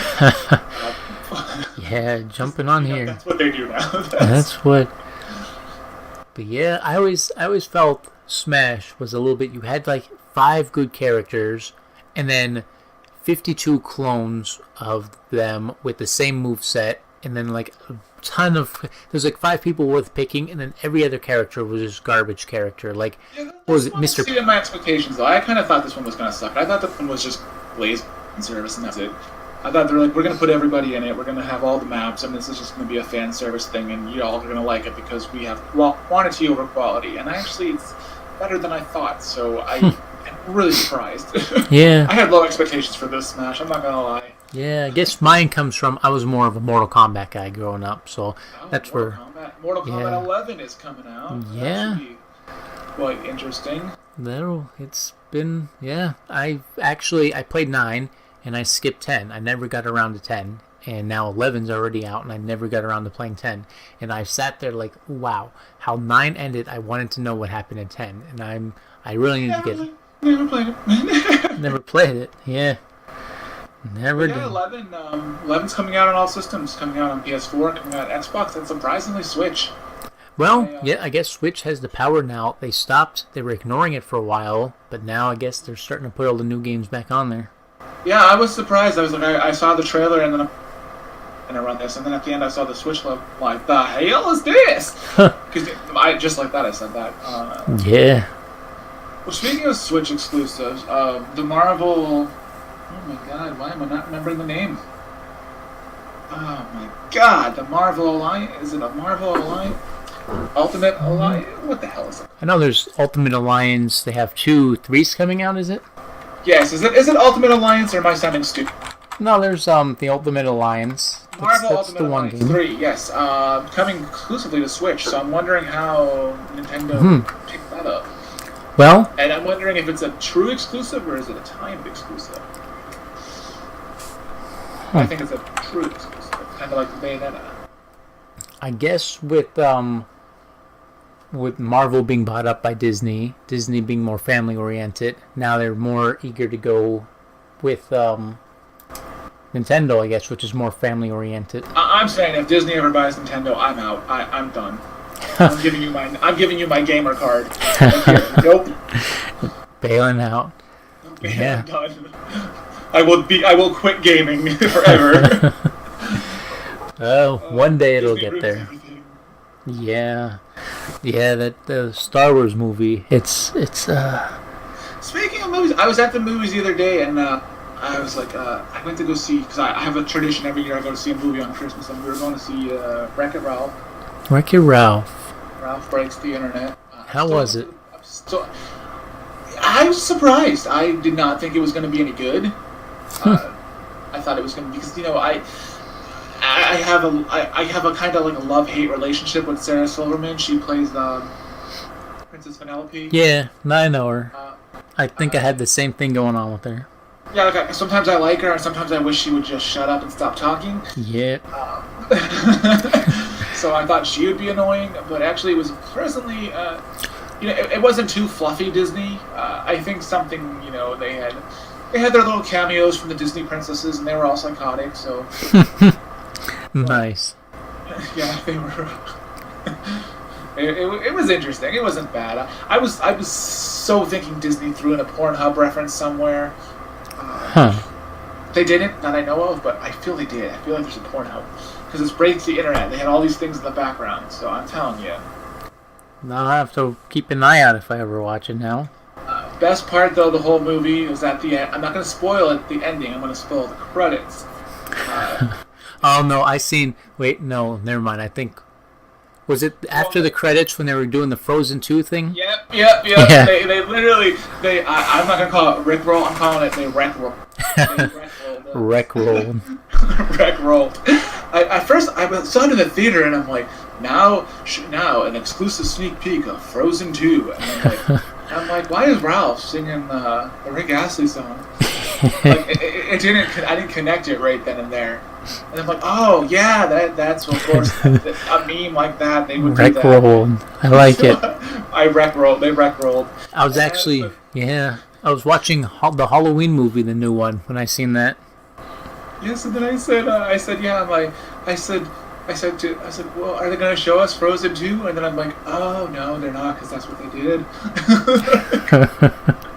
And, jumping on here. That's what they do now. That's what... But yeah, I always felt Smash was a little bit... You had like 5 good characters, and then 52 clones of them with the same moveset, and then like a ton of... There's like 5 people worth picking, and then every other character was just garbage character. Like, what was it, Mr. See, my expectations though, I kind of thought this one was going to suck. I thought the one was just Blaze service, and that's it. I thought they were like, we're going to put everybody in it, we're going to have all the maps, and this is just going to be a fan service thing, and you all are going to like it because we have quantity over quality. And it's better than I thought, so I'm really surprised. Yeah. I had low expectations for this Smash, I'm not going to lie. Yeah, I guess mine comes from, I was more of a Mortal Kombat guy growing up, so that's Mortal Kombat 11 is coming out. Yeah. That should be quite interesting. It's been, I played 9, and I skipped 10. I never got around to 10, and now 11's already out, and I never got around to playing 10. And I sat there like, wow, how 9 ended, I wanted to know what happened at 10, and I really need to get it. Never played it. Never played it, yeah. Never did. 11's coming out on all systems, coming out on PS4, coming out on Xbox, and surprisingly Switch. Well, I guess Switch has the power now. They were ignoring it for a while, but now I guess they're starting to put all the new games back on there. Yeah, I was surprised. I was like, I saw the trailer, and then I run this, and then at the end I saw the Switch logo. Like, the hell is this? Because just like that, I said that. Yeah. Well, speaking of Switch exclusives, the Marvel... Oh my god, why am I not remembering the name? Oh my god, the Marvel Alliance... Is it a Marvel Alliance? Ultimate Alliance? What the hell is it? I know there's Ultimate Alliance. They have 3s coming out, is it? Yes, is it Ultimate Alliance, or am I sounding stupid? No, there's the Ultimate Alliance. Marvel that's Ultimate the one Alliance game. 3, yes. Coming exclusively to Switch, so I'm wondering how Nintendo picked that up. Well... And I'm wondering if it's a true exclusive, or is it a timed exclusive? I think it's a true exclusive, kind of like Bayonetta. I guess with Marvel being bought up by Disney being more family-oriented, now they're more eager to go with Nintendo, I guess, which is more family-oriented. I'm saying if Disney ever buys Nintendo, I'm out. I'm done. I'm giving you my gamer card. Nope. Bailing out. Yeah. I'm done. I will quit gaming forever. Oh, one day it'll Disney get there. Everything. Yeah, that the Star Wars movie. It's Speaking of movies, I was at the movies the other day, and I was like, I went to go see, because I have a tradition every year. I go to see a movie on Christmas, and we were going to see Wreck-It Ralph. Wreck-It Ralph. Ralph Breaks the Internet. How was it? I was surprised. I did not think it was going to be any good. I thought it was going to be, because I have a kind of like a love-hate relationship with Sarah Silverman. She plays Princess Penelope. Yeah, I know her. I think I had the same thing going on with her. Yeah, like sometimes I like her, and sometimes I wish she would just shut up and stop talking. Yeah. So I thought she would be annoying, but actually it was pleasantly, it wasn't too fluffy Disney. I think something, they had their little cameos from the Disney princesses, and they were all psychotic, so... Nice. Yeah, they were... It was interesting. It wasn't bad. I was so thinking Disney threw in a Pornhub reference somewhere. They didn't, that I know of, but I feel they did. I feel like there's a porn out. Because it's breaks the internet. They had all these things in the background, so I'm telling you. Now I have to keep an eye out if I ever watch it now. Best part, though, the whole movie was at the end. I'm not going to spoil it, the ending. I'm going to spoil the credits. Oh, no, Wait, no, never mind. I think... Was it after the credits when they were doing the Frozen 2 thing? Yep. Yeah. They literally... I'm not going to call it Rickroll. I'm calling it they Wreckroll. Wreckrolled. Wreckrolled. At first, I saw it in the theater, and I'm like, now an exclusive sneak peek of Frozen 2. And I'm like, why is Ralph singing the Rick Astley song? Like, I didn't connect it right then and there. And I'm like, oh yeah, that's of course a meme like that. They would do that. Wreckrolled. I like it. They Wreckrolled. I was actually, I was watching the Halloween movie, the new one, when I seen that. Yes, and then I said, I said, well, are they going to show us Frozen 2? And then I'm like, oh, no, they're not, because that's what they did.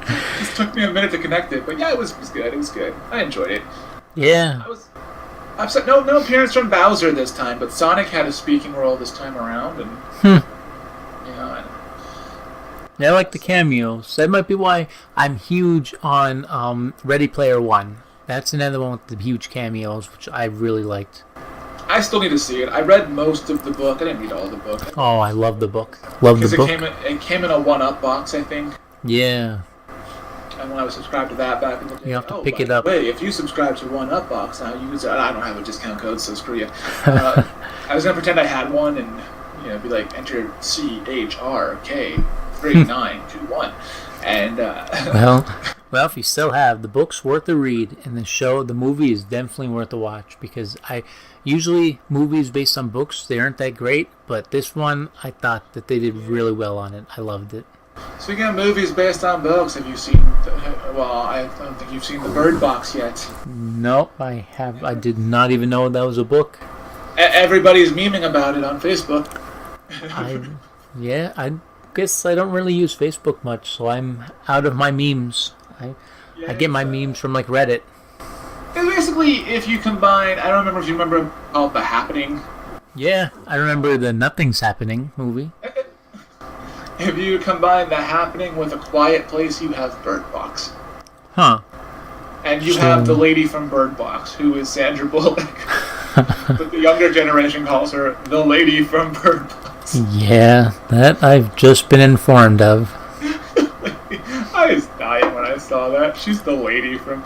It just took me a minute to connect it. But yeah, it was good. It was good. I enjoyed it. Yeah. I was upset. No appearance from Bowser this time, but Sonic had a speaking role this time around. And, Yeah, I like the cameos. That might be why I'm huge on Ready Player One. That's another one with the huge cameos, which I really liked. I still need to see it. I read most of the book. I didn't read all the book. Oh, I love the book. Love the book. It came in a 1-up box, I think. Yeah. And when I was subscribed to that back in the day, you have to pick it up. Wait, if you subscribe to 1-up box now, you can. I don't have a discount code, so screw you. I was gonna pretend I had one and be like, enter CHRK 3921, and Well, if you still have, the book's worth a read, and the movie is definitely worth a watch, because usually movies based on books, they aren't that great, but this one, I thought that they did really well on it. I loved it. Speaking of movies based on books, have you seen, I don't think you've sine The Bird Box yet. Nope, I did not even know that was a book. Everybody's memeing about it on Facebook. I guess I don't really use Facebook much, so I'm out of my memes. I get my memes from like Reddit. And basically, if you combine, I don't remember if you remember The Happening. Yeah, I remember the Nothing's Happening movie. If you combine The Happening with A Quiet Place, you have Bird Box. Huh. And you have the lady from Bird Box, who is Sandra Bullock. But the younger generation calls her the lady from Bird Box. Yeah, that I've just been informed of. I was dying when I saw that. She's the lady from...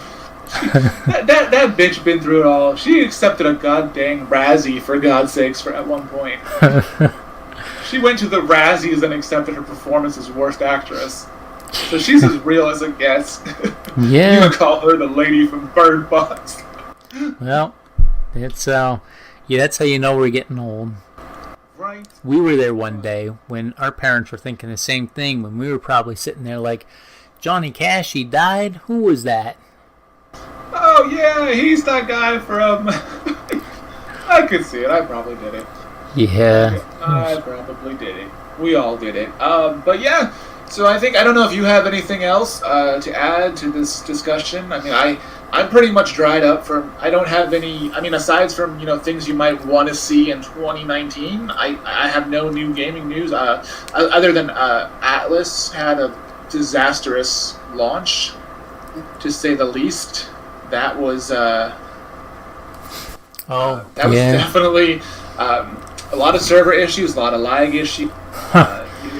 that bitch been through it all. She accepted a goddamn Razzie, for God's sakes, at one point. She went to the Razzies and accepted her performance as worst actress. So she's as real as it gets. Yeah. You can call her the lady from Bird Box. Well, that's how you know we're getting old. Right. We were there one day when our parents were thinking the same thing, when we were probably sitting there like, Johnny Cash, he died? Who was that? Oh, yeah, he's that guy from... I could see it. I probably did it. Yeah. I probably did it. We all did it. But yeah, so I don't know if you have anything else to add to this discussion. I mean, I'm pretty much dried up from... I don't have any... I mean, aside from, things you might want to see in 2019, I have no new gaming news. Other than Atlas had a disastrous launch, to say the least. That was... definitely a lot of server issues, a lot of lag issues.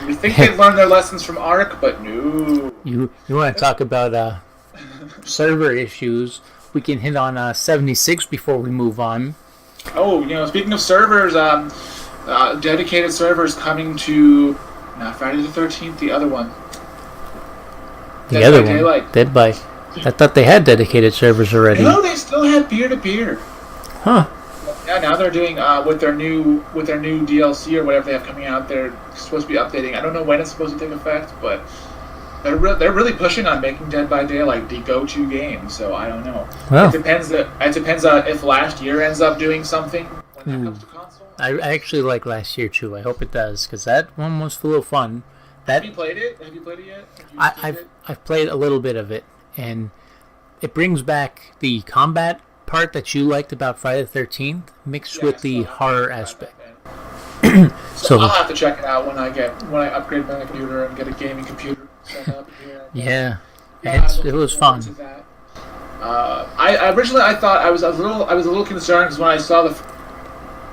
You think they'd learn their lessons from Ark, but no. You want to talk about server issues? We can hit on 76 before we move on. Oh, speaking of servers, dedicated servers coming to not Friday the 13th, the other one. Dead by. I thought they had dedicated servers already. No, they still had peer-to-peer. Huh. Yeah, now they're doing with their new DLC or whatever they have coming out. They're supposed to be updating. I don't know when it's supposed to take effect, but they're really pushing on making Dead by Daylight the go-to game. So I don't know. Well, it depends. If last year ends up doing something when that comes to console. I actually like last year too. I hope it does, because that one was a little fun. Have you played it? Have you played it yet? I've played a little bit of it, and it brings back the combat part that you liked about Friday the 13th, mixed with the horror aspect. So I'll have to check it out when I upgrade my computer and get a gaming computer set up here. Yeah, it was fun. I originally thought I was a little concerned because when I saw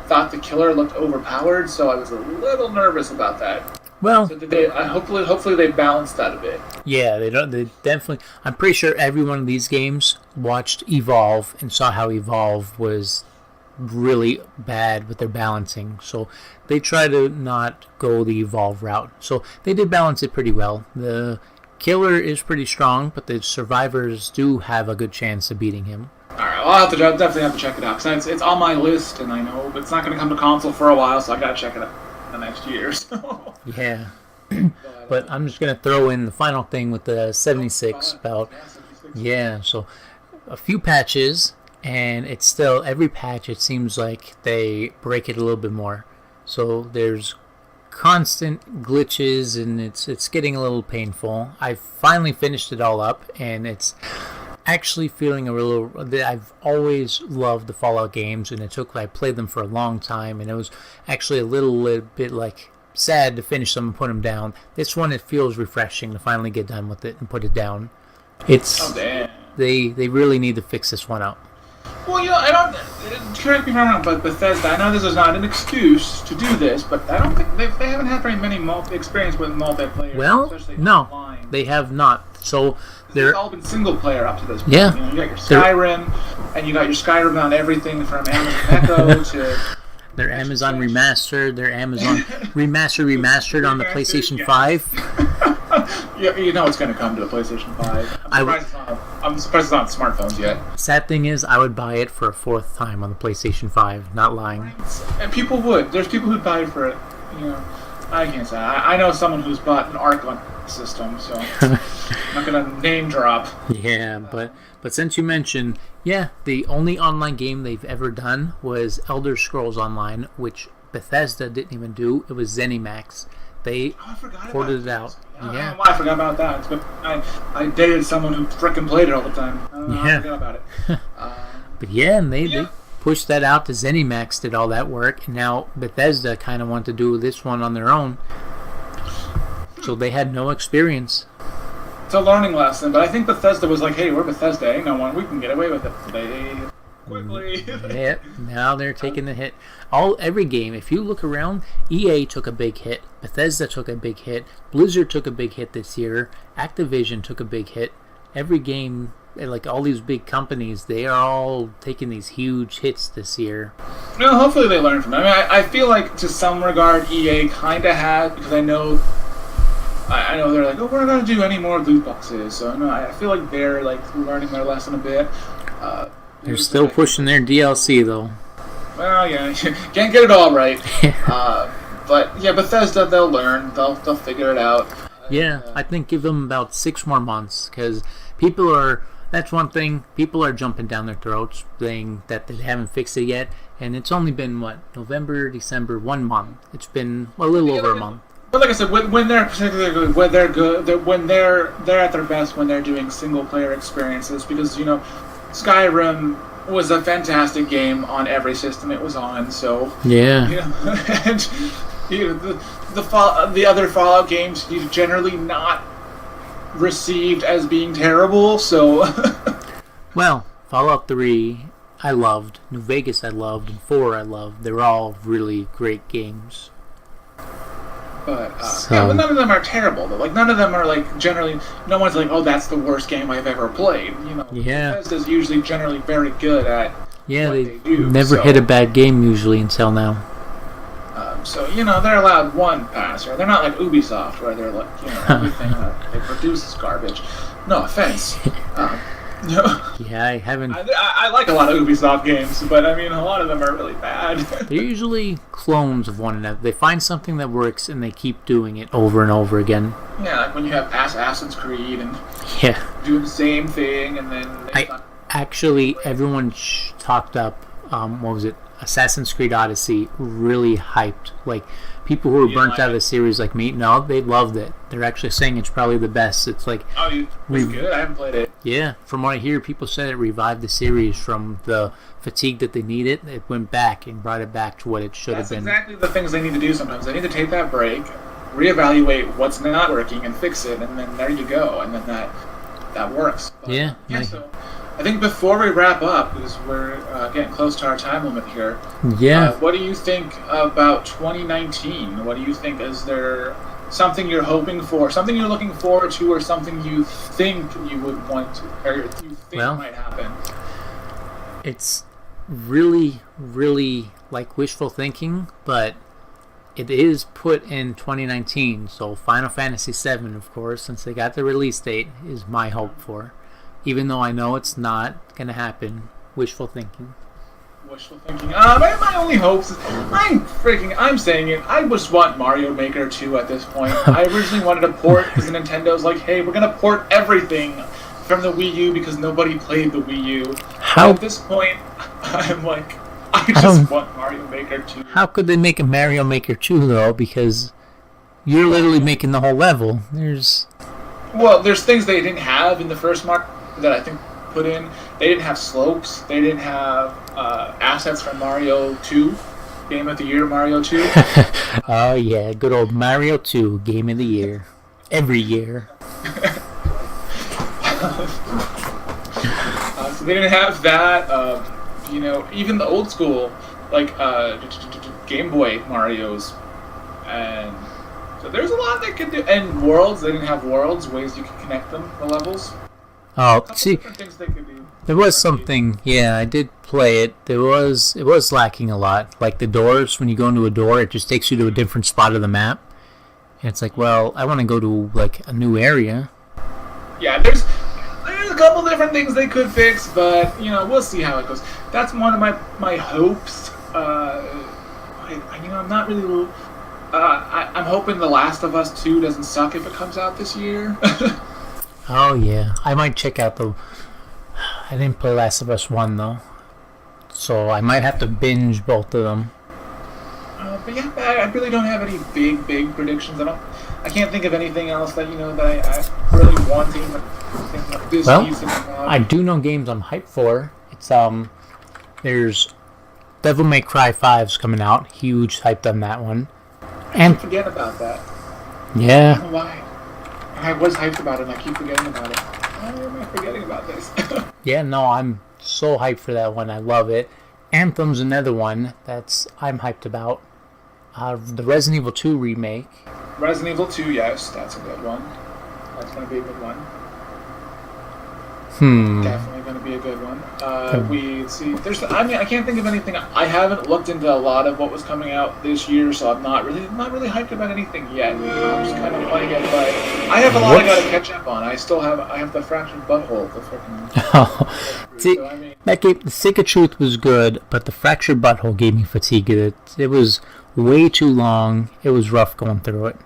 thought the killer looked overpowered, so I was a little nervous about that. Well, so hopefully they balanced that a bit. Yeah, they definitely. I'm pretty sure every one of these games watched Evolve and saw how Evolve was really bad with their balancing. So they try to not go the Evolve route. So they did balance it pretty well. The killer is pretty strong, but the survivors do have a good chance of beating him. All right, well, I'll definitely have to check it out because it's on my list, and I know it's not going to come to console for a while, so I got to check it out the next year. So. Yeah. But I'm just going to throw in the final thing with the 76 about. Yeah, so a few patches, and it's still, every patch it seems like they break it a little bit more. So there's constant glitches, and it's getting a little painful. I finally finished it all up, and it's actually feeling a little. I've always loved the Fallout games, and I played them for a long time, and it was actually a little bit like sad to finish them and put them down. This one, it feels refreshing to finally get done with it and put it down. It's they really need to fix this one up. Well, I don't. Correct me if I'm wrong, but Bethesda. I know this is not an excuse to do this, but I don't think they haven't had very many experience with multiplayer. Well, no, online. They have not. So they've all been single player up to this point. Yeah, you got your Skyrim, and you got your Skyrim on everything from Amazon Echo to. Their Amazon Remastered, their Amazon Remastered on the PlayStation 5. Yeah, you know it's going to come to the PlayStation 5. I'm surprised it's not on smartphones yet. Sad thing is, I would buy it for a fourth time on the PlayStation 5, not lying. And people would. There's people who'd buy it for it. I can't say. I know someone who's bought an Arc system, so I'm not going to name drop. Yeah, but since you mentioned, the only online game they've ever done was Elder Scrolls Online, which Bethesda didn't even do. It was ZeniMax. They ported it out. I don't know why I forgot about that. But I dated someone who frickin' played it all the time. I don't know how I forgot about it. But and they pushed that out to ZeniMax, did all that work, and now Bethesda kind of wanted to do this one on their own. So they had no experience. It's a learning lesson, but I think Bethesda was like, hey, we're Bethesda, ain't no one, we can get away with it. They quickly. Yep, now they're taking the hit. Every game, if you look around, EA took a big hit, Bethesda took a big hit, Blizzard took a big hit this year, Activision took a big hit. Every game, like all these big companies, they are all taking these huge hits this year. No, hopefully they learn from it. I mean, I feel like to some regard EA kind of had, because I know they're like, oh, we're not going to do any more loot boxes. So I feel like they're like learning their lesson a bit. They're still pushing their DLC though. Well, yeah, can't get it all right. But yeah, Bethesda, they'll learn. They'll figure it out. Yeah, I think give them about 6 more months, because that's one thing, people are jumping down their throats saying that they haven't fixed it yet, and it's only been November, December, 1 month. It's been a little over a month. But like I said, when they're particularly good, when they're good, when they're at their best when they're doing single player experiences, because Skyrim was a fantastic game on every system it was on. So and the other Fallout games generally not received as being terrible. So well, Fallout 3 I loved, New Vegas I loved, and 4 I loved. They're all really great games. But but none of them are terrible though. Like none of them are like generally. No one's like, oh, that's the worst game I've ever played. Bethesda's usually generally very good at what they do. Never hit a bad game usually until now. So they're allowed one pass, or they're not like Ubisoft where they're like everything that they produce is garbage. No offense. Yeah, I haven't. I like a lot of Ubisoft games, but I mean, a lot of them are really bad. They're usually clones of one another. They find something that works and they keep doing it over and over again. Yeah, like when you have Assassin's Creed and do the same thing, and then actually everyone talked up. What was it? Assassin's Creed Odyssey really hyped. Like people who were burnt out of the series, like me, no, they loved it. They're actually saying it's probably the best. It's like it's good. I haven't played it. Yeah, from what I hear, people said it revived the series from the fatigue that they needed. It went back and brought it back to what it should have been. That's exactly the things they need to do sometimes. They need to take that break, reevaluate what's not working, and fix it, and then there you go, and then that works. But, Yeah. So I think before we wrap up, because we're getting close to our time limit here, what do you think about 2019? What do you think? Is there something you're hoping for, something you're looking forward to, or something you think you would want to, or you think might happen? It's really, really like wishful thinking, but it is put in 2019. So Final Fantasy VII, of course, since they got the release date, is my hope for. Even though I know it's not going to happen. Wishful thinking. Wishful thinking. My only hopes is, I'm saying it, I just want Mario Maker 2 at this point. I originally wanted a port because Nintendo's like, hey, we're going to port everything from the Wii U because nobody played the Wii U. At this point, I'm like, I just want Mario Maker 2. How could they make a Mario Maker 2, though? Because you're literally making the whole level. There's things they didn't have in the first Mario that I think put in. They didn't have slopes. They didn't have assets from Mario 2, Game of the Year Mario 2. Oh yeah, good old Mario 2, Game of the Year. Every year. So they didn't have that. Even the old school, like Game Boy Marios. And so there's a lot they could do. And worlds, they didn't have worlds, ways you could connect them, the levels. Oh, see, things they could do. There was something, yeah, I did play it. It was lacking a lot. Like the doors, when you go into a door, it just takes you to a different spot of the map. And it's like, well, I want to go to like a new area. Yeah, there's a couple different things they could fix, but we'll see how it goes. That's one of my hopes. I'm not really. I'm hoping The Last of Us 2 doesn't suck if it comes out this year. Oh yeah, I might check out I didn't play Last of Us 1 though, so I might have to binge both of them. But yeah, I really don't have any big predictions. I can't think of anything else that that I really want to even think of this season. I do know games I'm hyped for. It's there's Devil May Cry 5's coming out. Huge hyped on that one. And forget about that. Yeah. I don't know why. I was hyped about it and I keep forgetting about it. Why am I forgetting about this? Yeah, no, I'm so hyped for that one. I love it. Anthem's another one I'm hyped about. The Resident Evil 2 remake. Resident Evil 2, yes, that's a good one. That's going to be a good one. Definitely going to be a good one. We see. I can't think of anything. I haven't looked into a lot of what was coming out this year, so I'm not really hyped about anything yet. I'm just kind of playing it, but I have a lot I got to catch up on. I have the Fractured Butthole. The freaking. See, that game, The Stick of Truth was good, but the Fractured Butthole gave me fatigue. It was way too long. It was rough going through it.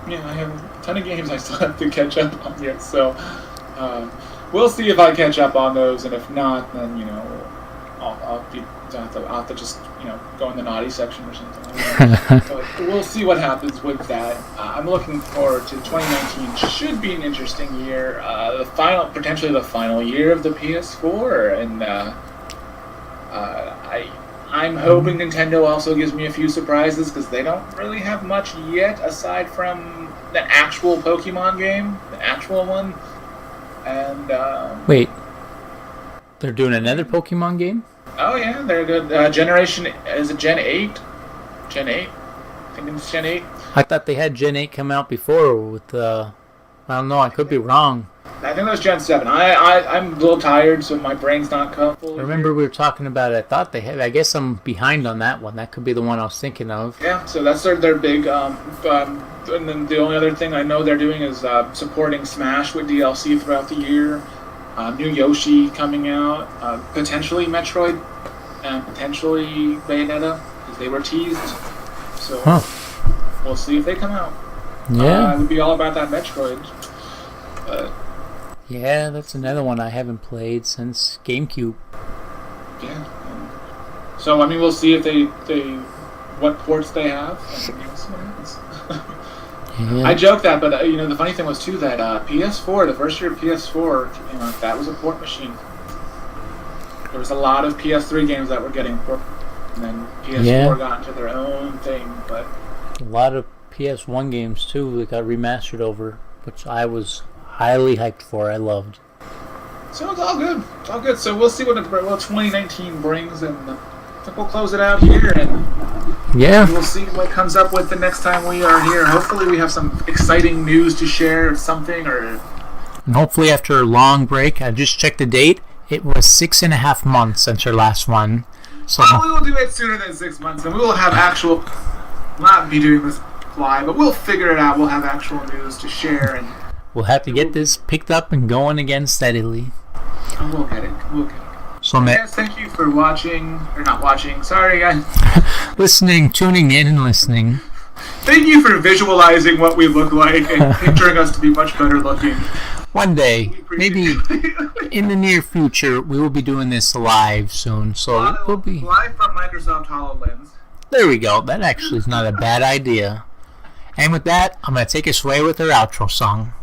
Yeah, I have a ton of games I still have to catch up on yet, so. We'll see if I catch up on those, and if not, then I'll have to just go in the naughty section or something. But we'll see what happens with that. I'm looking forward to 2019. Should be an interesting year. Potentially the final year of the PS4, and I'm hoping Nintendo also gives me a few surprises because they don't really have much yet aside from the actual Pokemon game, the actual one. And wait, they're doing another Pokemon game? Oh yeah, they're good. Generation, is it Gen 8? Gen 8? I think it's Gen 8. I thought they had Gen 8 come out before with I don't know, I could be wrong. I think that was Gen 7. I'm a little tired, so my brain's not full. I remember we were talking about it. I thought they had. I guess I'm behind on that one. That could be the one I was thinking of. Yeah, so that's their big. And then the only other thing I know they're doing is supporting Smash with DLC throughout the year. New Yoshi coming out. Potentially Metroid, and potentially Bayonetta, because they were teased. So we'll see if they come out. Yeah. I would be all about that Metroid. Yeah, that's another one I haven't played since GameCube. Yeah. So we'll see if they what ports they have. And we'll see what happens. Yeah. I joke that, but the funny thing was too that PS4, the first year of PS4, that was a port machine. There was a lot of PS3 games that were getting ported, and then PS4 got into their own thing. But a lot of PS1 games too that got remastered over, which I was highly hyped for. I loved. So it's all good. It's all good. So we'll see what 2019 brings, and I think we'll close it out here, and we'll see what comes up with the next time we are here. Hopefully we have some exciting news to share, or something, and hopefully after a long break, I just checked the date. It was 6.5 months since our last one. So we will do it sooner than 6 months, and we will have actual. Not be doing this fly, but we'll figure it out. We'll have actual news to share, and we'll have to get this picked up and going again steadily. We'll get it. So, guys, thank you for watching, or not watching. Sorry, guys. Listening, tuning in, and listening. Thank you for visualizing what we look like and picturing us to be much better looking. One day, maybe in the near future, we will be doing this live soon. So we'll be live from Microsoft HoloLens. There we go. That actually is not a bad idea. And with that, I'm going to take us away with our outro song.